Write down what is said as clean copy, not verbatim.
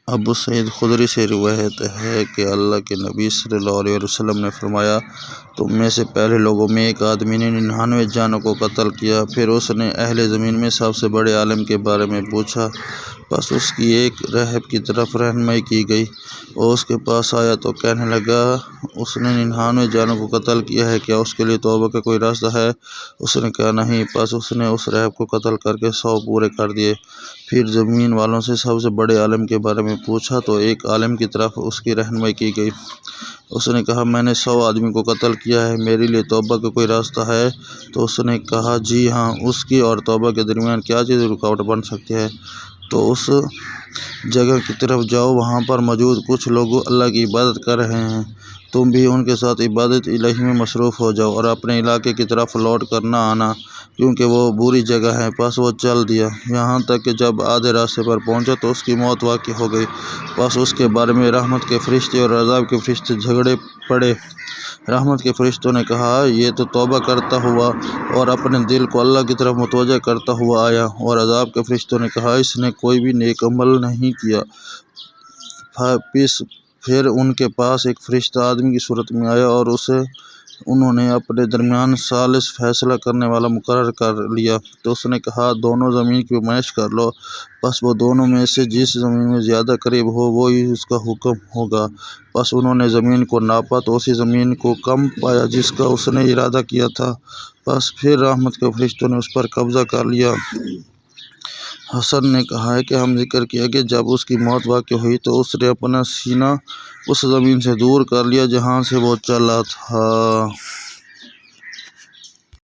ابو سعید خدری سے روایت ہے کہ اللہ کے نبی صلی اللہ علیہ وسلم نے فرمایا، تم میں سے پہلے لوگوں میں ایک آدمی نے 99 جانوں کو قتل کیا، پھر اس نے اہل زمین میں سب سے بڑے عالم کے بارے میں پوچھا، بس اس کی ایک راہب کی طرف رہنمائی کی گئی۔ وہ اس کے پاس آیا تو کہنے لگا، اس نے 99 جانوں کو قتل کیا ہے، کیا اس کے لیے توبہ کا کوئی راستہ ہے؟ اس نے کہا، نہیں۔ پس اس نے اس راہب کو قتل کر کے 100 پورے کر دیے۔ پھر زمین والوں سے سب سے بڑے عالم کے بارے میں پوچھا تو ایک عالم کی طرف اس کی رہنمائی کی گئی۔ اس نے کہا، میں نے 100 آدمی کو قتل کیا ہے، میرے لیے توبہ کا کوئی راستہ ہے؟ تو اس نے کہا، جی ہاں۔ اس کی اور توبہ کے درمیان کیا چیز رکاوٹ بن سکتی ہے؟ تو اس جگہ کی طرف جاؤ، وہاں پر موجود کچھ لوگ اللہ کی عبادت کر رہے ہیں، تم بھی ان کے ساتھ عبادت الہی میں مصروف ہو جاؤ اور اپنے علاقے کی طرف لوٹ کر نہ آنا، کیونکہ وہ بری جگہ ہے۔ پس وہ چل دیا، یہاں تک کہ جب آدھے راستے پر پہنچا تو اس کی موت واقع ہو گئی۔ پس اس کے بارے میں رحمت کے فرشتے اور عذاب کے فرشتے جھگڑے پڑے۔ رحمت کے فرشتوں نے کہا، یہ تو توبہ کرتا ہوا اور اپنے دل کو اللہ کی طرف متوجہ کرتا ہوا آیا، اور عذاب کے فرشتوں نے کہا، اس نے کوئی بھی نیک عمل نہیں کیا۔ پھر ان کے پاس ایک فرشتہ آدمی کی صورت میں آیا اور انہوں نے اپنے درمیان ثالث فیصلہ کرنے والا مقرر کر لیا۔ تو اس نے کہا، دونوں زمین کی پیمائش کر لو۔ پس وہ دونوں میں سے جس زمین میں زیادہ قریب ہو وہی اس کا حکم ہوگا۔ پس انہوں نے زمین کو ناپا تو اسی زمین کو کم پایا جس کا اس نے ارادہ کیا تھا۔ پس پھر رحمت کے فرشتوں نے اس پر قبضہ کر لیا۔ حسن نے کہا ہے کہ ہم ذکر کیا کہ جب اس کی موت واقع ہوئی تو اس نے اپنا سینہ اس زمین سے دور کر لیا جہاں سے وہ چلا تھا۔